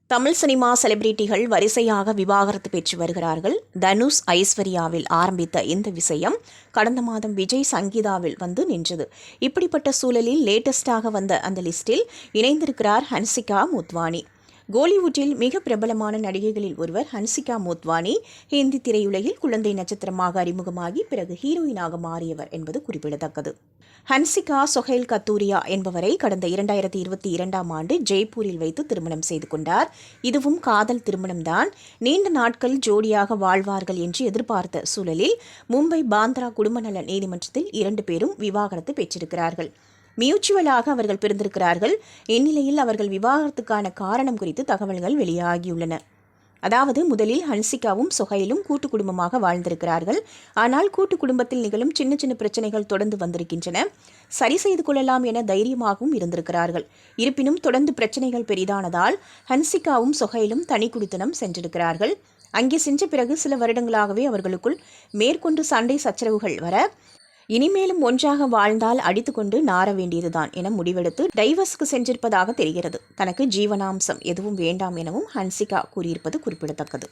Tamil cinema செலிபிரிட்டிகள் வரிசையாக விவாகரத்து பெற்று வருகிறார்கள். தனுஷ் ஐஸ்வர்யாவில் ஆரம்பித்த இந்த விஷயம் கடந்த மாதம் விஜய் சங்கீதாவில் வந்து நின்றது. இப்படிப்பட்ட சூழலில் லேட்டஸ்டாக வந்த அந்த லிஸ்டில் இணைந்திருக்கிறார் ஹன்சிகா மோத்வானி. கோலிவுட்டில் மிக பிரபலமான நடிகைகளில் ஒருவர் ஹன்சிகா மோத்வானி. ஹிந்தி திரையுலகில் குழந்தை நட்சத்திரமாக அறிமுகமாகி பிறகு ஹீரோயினாக மாறியவர் என்பது குறிப்பிடத்தக்கது. ஹன்சிகா சொஹைல் கத்தூரியா என்பவரை கடந்த 2022ஆம் ஆண்டு ஜெய்ப்பூரில் வைத்து திருமணம் செய்து கொண்டார். இதுவும் காதல் திருமணம்தான். நீண்ட நாட்கள் ஜோடியாக வாழ்வார்கள் என்று எதிர்பார்த்த சூழலில் மும்பை பாந்த்ரா குடும்ப நல நீதிமன்றத்தில் 2 பேரும் விவாகரத்து பெற்றிருக்கிறார்கள். மியூச்சுவலாக அவர்கள் பிரிந்திருக்கிறார்கள். இந்நிலையில் அவர்கள் விவாகரத்துக்கான காரணம் குறித்து தகவல்கள் வெளியாகியுள்ளன. அதாவது முதலில் ஹன்சிகாவும் சொஹைலும் கூட்டு குடும்பமாக வாழ்ந்திருக்கிறார்கள். ஆனால் கூட்டு குடும்பத்தில் நிகழும் சின்ன சின்ன பிரச்சனைகள் தொடர்ந்து வந்திருக்கின்றன. சரி செய்து கொள்ளலாம் என தைரியமாகவும் இருந்திருக்கிறார்கள். இருப்பினும் தொடர்ந்து பிரச்சனைகள் பெரிதானதால் ஹன்சிகாவும் சொஹைலும் தனி குடித்தனம் சென்றிருக்கிறார்கள். அங்கே சென்ற பிறகு சில வருடங்களாகவே அவர்களுக்குள் மேற்கொண்டு சண்டை சச்சரவுகள் வர இனிமேலும் ஒன்றாக வாழ்ந்தால் அடித்துக்கொண்டு நார வேண்டியதுதான் என முடிவெடுத்து டைவர்ஸ்க்கு சென்றிருப்பதாக தெரிகிறது. தனக்கு ஜீவனாம்சம் எதுவும் வேண்டாம் எனவும் ஹன்சிகா கூறியிருப்பது குறிப்பிடத்தக்கது.